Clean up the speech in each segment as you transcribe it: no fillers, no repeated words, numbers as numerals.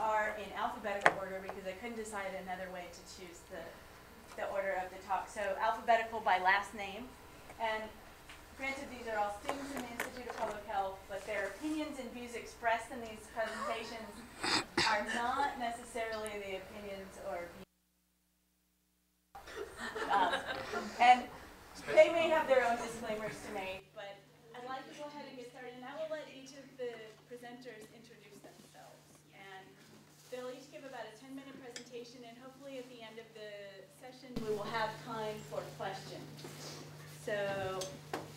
are in alphabetical order because I couldn't decide another way to choose the order of the talk. So alphabetical by last name. And granted, these are all students in the Institute of Public Health, but their opinions and views expressed in these presentations are not necessarily the opinions or views. And they may have their own disclaimers to make, but I'd like to go ahead and get started. And I will let each of the presenters introduce themselves. And they'll each give about a 10-minute presentation, and hopefully at the end of the session we will have time for questions. So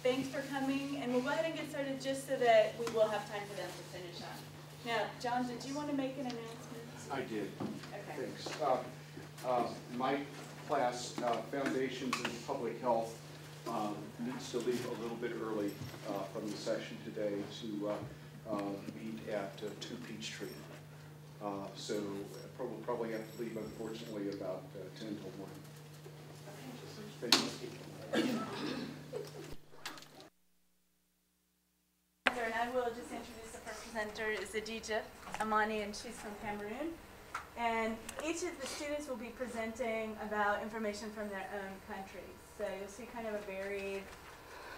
thanks for coming, and we'll go ahead and get started just so that we will have time for them to finish up. Now, John, did you want to make an announcement? I did. Okay. Thanks. My class, Foundations in Public Health, needs to leave a little bit early from the session today to meet at 2 Peachtree. So we'll probably have to leave, unfortunately, about 10 till 1. Thank you. And I will just introduce the first presenter is Adidja AMANI, and she's from Cameroon. And each of the students will be presenting about information from their own countries. So you'll see kind of a varied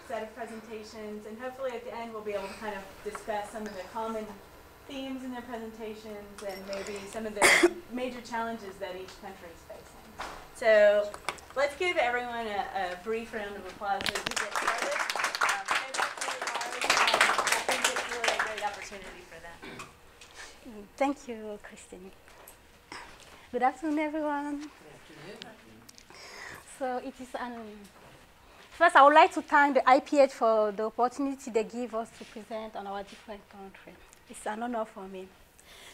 set of presentations, and hopefully at the end we'll be able to kind of discuss some of the common themes in their presentations and maybe some of the major challenges that each country is facing. So let's give everyone a brief round of applause as we get started. I think it's really a great opportunity for them. Thank you, Christine. Good afternoon, everyone. Good afternoon. So it is first I would like to thank the IPH for the opportunity they give us to present on our different countries. It's an honor for me.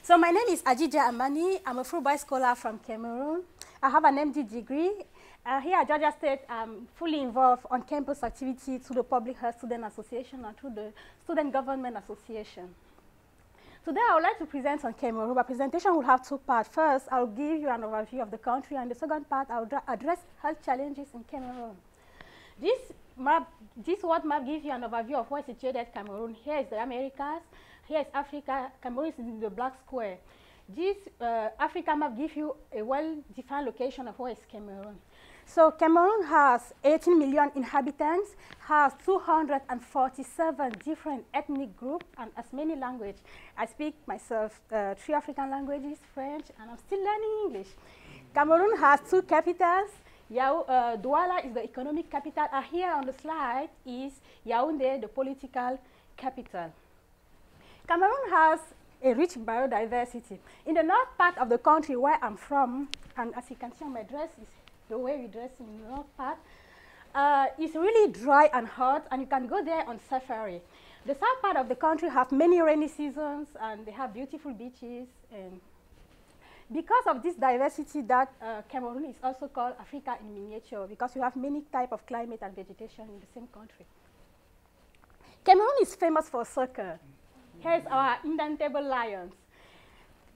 So my name is Adidja AMANI. I'm a Fulbright scholar from Cameroon. I have an MD degree. Here at Georgia State, I'm fully involved on campus activity through the Public Health Student Association and through the Student Government Association. Today, I would like to present on Cameroon. My presentation will have 2 parts. First, I'll give you an overview of the country, and the second part, I'll address health challenges in Cameroon. This world map gives you an overview of where is situated Cameroon. Here is the Americas. Here is Africa. Cameroon is in the black square. This Africa map gives you a well-defined location of where is Cameroon. So Cameroon has 18 million inhabitants, has 247 different ethnic groups, and as many languages. I speak myself 3 African languages, French, and I'm still learning English. Cameroon has 2 capitals. Douala is the economic capital, and here on the slide is Yaoundé, the political capital. Cameroon has a rich biodiversity. In the north part of the country where I'm from, and as you can see on my dress, is the way we dress in the north part, it's really dry and hot, and you can go there on safari. The south part of the country have many rainy seasons, and they have beautiful beaches. And because of this diversity, that Cameroon is also called Africa in miniature, because you have many types of climate and vegetation in the same country. Cameroon is famous for soccer. Here's our indomitable lions.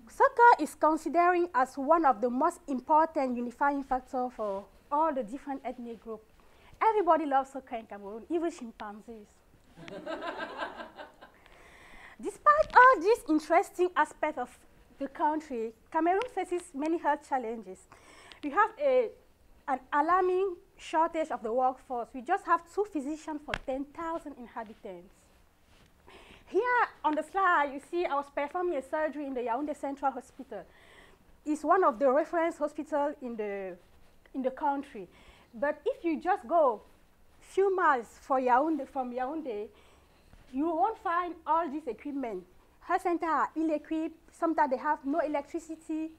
Soccer is considered as one of the most important unifying factors for all the different ethnic groups. Everybody loves soccer in Cameroon, even chimpanzees. Despite all these interesting aspects of the country, Cameroon faces many health challenges. We have an alarming shortage of the workforce. We just have 2 physicians for 10,000 inhabitants. Here on the slide, you see I was performing a surgery in the Yaoundé Central Hospital. It's one of the reference hospitals in the country. But if you just go few miles from Yaoundé, you won't find all this equipment. Health centers are ill-equipped. Sometimes they have no electricity,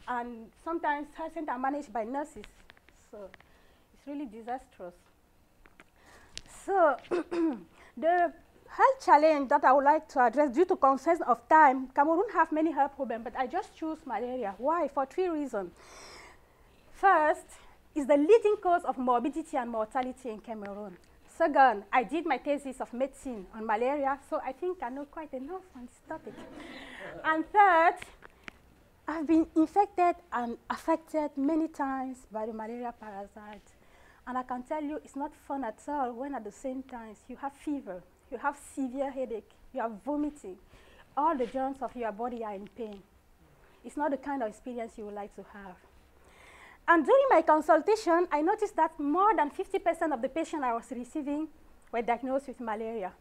and sometimes health centers are managed by nurses. So it's really disastrous. So the health challenge that I would like to address, due to constraints of time, Cameroon have many health problems, but I just choose malaria. Why? For 3 reasons. First, is the leading cause of morbidity and mortality in Cameroon. Second, I did my thesis of medicine on malaria, so I think I know quite enough on this topic. And third, I've been infected and affected many times by the malaria parasite. And I can tell you it's not fun at all when at the same time you have fever, you have severe headache, you are vomiting. All the joints of your body are in pain. it's not the kind of experience you would like to have. And during my consultation, I noticed that more than 50% of the patients I was receiving were diagnosed with malaria.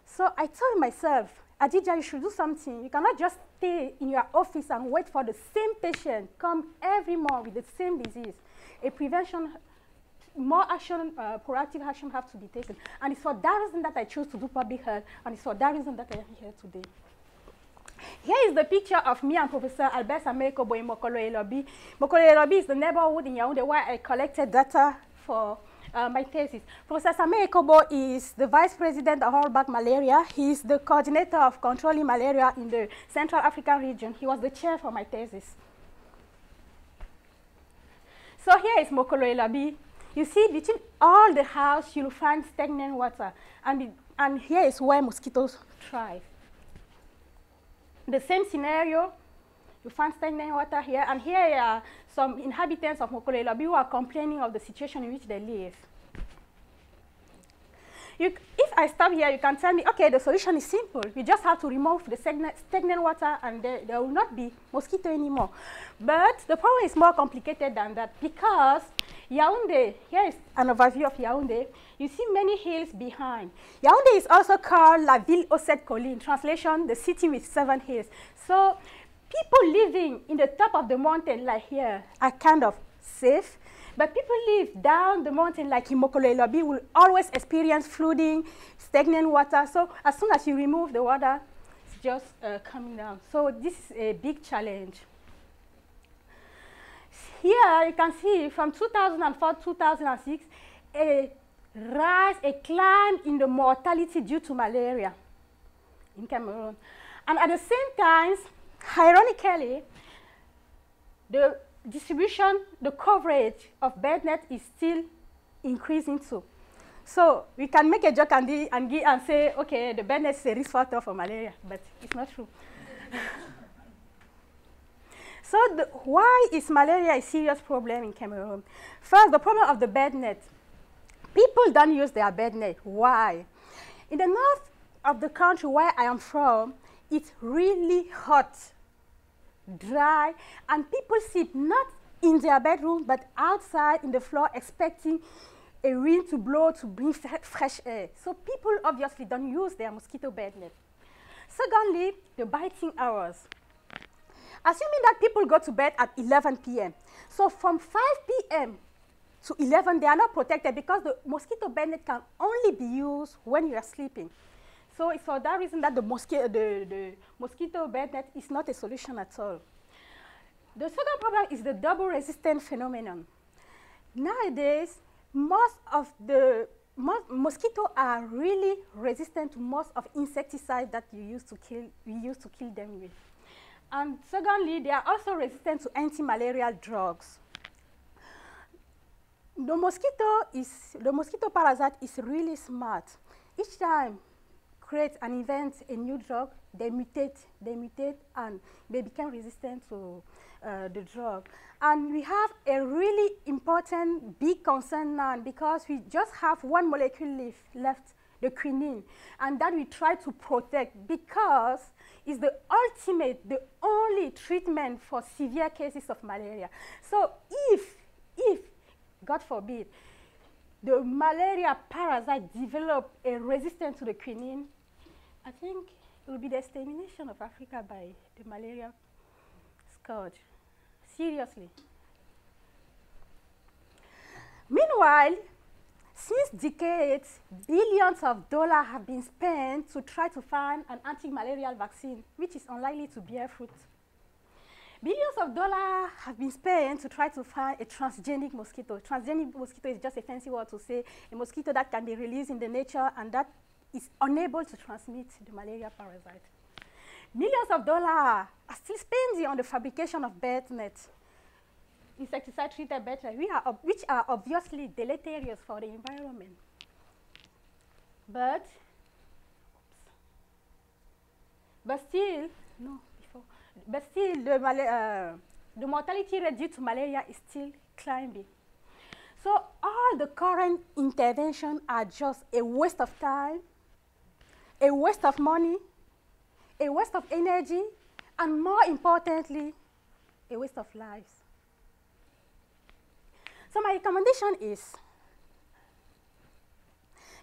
So I told myself, Adidja, you should do something. You cannot just stay in your office and wait for the same patient come every month with the same disease. A prevention, more action, proactive action have to be taken. And it's for that reason that I chose to do public health, and it's for that reason that I am here today. Here is the picture of me and Professor Albert Samekobo in Mokolo-Elobi. Mokolo-Elobi is the neighborhood in Yaoundé where I collected data for my thesis. Professor Samekobo is the vice president of All Back Malaria. He is the coordinator of controlling malaria in the Central African region. He was the chair for my thesis. So here is Mokolo-Elobi. You see, between all the house, you'll find stagnant water. And here is where mosquitoes thrive. The same scenario, you find stagnant water here, and here are some inhabitants of Mokolo-Elobi who are complaining of the situation in which they live. If I stop here, you can tell me, okay, the solution is simple. We just have to remove the stagnant water, and there will not be mosquito anymore. But the problem is more complicated than that, because Yaoundé, here is an overview of Yaoundé. You see many hills behind. Yaoundé is also called La Ville aux Sept Collines, translation, the city with 7 hills. So people living in the top of the mountain, like here, are kind of safe. But people live down the mountain, like in Mokolo-Elobi, will always experience flooding, stagnant water. So as soon as you remove the water, it's just coming down. So this is a big challenge. Here you can see from 2004 to 2006, a climb in the mortality due to malaria in Cameroon. And at the same time, ironically, the distribution, the coverage of bed net is still increasing too. So we can make a joke and say, okay, the bed net is a risk factor for malaria, but it's not true. So why is malaria a serious problem in Cameroon? First, the problem of the bed net. People don't use their bed net. Why? In the north of the country where I am from, it's really hot, dry, and people sleep not in their bedroom, but outside in the floor, expecting a wind to blow to bring fresh air. So people obviously don't use their mosquito bed net. Secondly, the biting hours. Assuming that people go to bed at 11 p.m. So from 5 p.m. to 11, they are not protected because the mosquito bed net can only be used when you are sleeping. So it's for that reason that the mosquito bed net is not a solution at all. The second problem is the double resistant phenomenon. Nowadays, most of the mosquitoes are really resistant to most of insecticides that we used to kill them with. And secondly, they are also resistant to anti-malarial drugs. The mosquito parasite is really smart. Each time create and invent a new drug, they mutate, and they become resistant to the drug. And we have a really important big concern now because we just have one molecule left, the quinine, and that we try to protect because it's the ultimate, the only treatment for severe cases of malaria. So if God forbid, the malaria parasite develop a resistance to the quinine, I think it will be the extermination of Africa by the malaria scourge. Seriously. Meanwhile, since decades, billions of dollars have been spent to try to find an anti-malarial vaccine, which is unlikely to bear fruit. Billions of dollars have been spent to try to find a transgenic mosquito. Transgenic mosquito is just a fancy word to say a mosquito that can be released in the nature and that is unable to transmit the malaria parasite. Millions of dollars are still spending on the fabrication of bed nets, insecticide-treated bed nets, which are obviously deleterious for the environment. But still, the mortality rate due to malaria is still climbing. So all the current interventions are just a waste of time, a waste of money, a waste of energy, and more importantly, a waste of lives. So my recommendation is,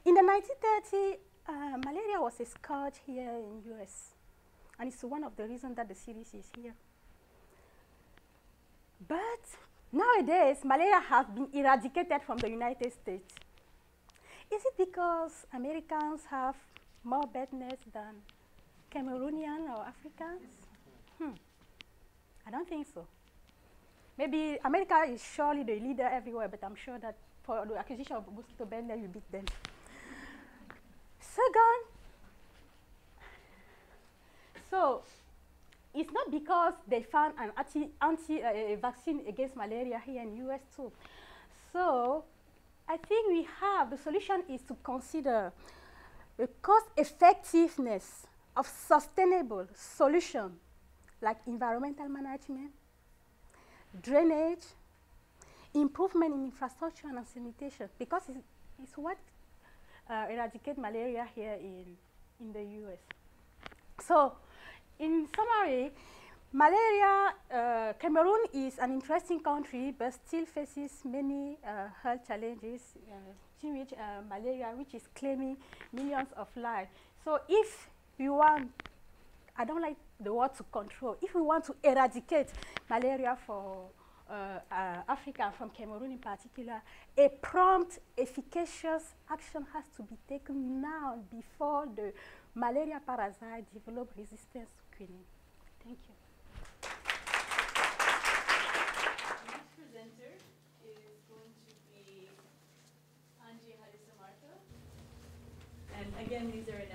in the 1930s, malaria was a scourge here in the US, and it's one of the reasons that the series is here. But nowadays, malaria has been eradicated from the United States. Is it because Americans have more bed nets than Cameroonian or Africans? I don't think so. Maybe America is surely the leader everywhere, but I'm sure that for the acquisition of mosquito bed net, you beat them. Second, so it's not because they found an vaccine against malaria here in the US too. So I think the solution is to consider the cost effectiveness of sustainable solutions like environmental management, drainage, improvement in infrastructure and sanitation, because it's what eradicates malaria here in the US. So in summary, Cameroon is an interesting country, but still faces many health challenges, in which malaria, which is claiming millions of lives. So if we want, I don't like the word to control, if we want to eradicate malaria for Africa, from Cameroon in particular, a prompt, efficacious action has to be taken now before the malaria parasite develop resistance to quinine. Thank you. The next presenter is going to be Adidja AMANI. And again, these are in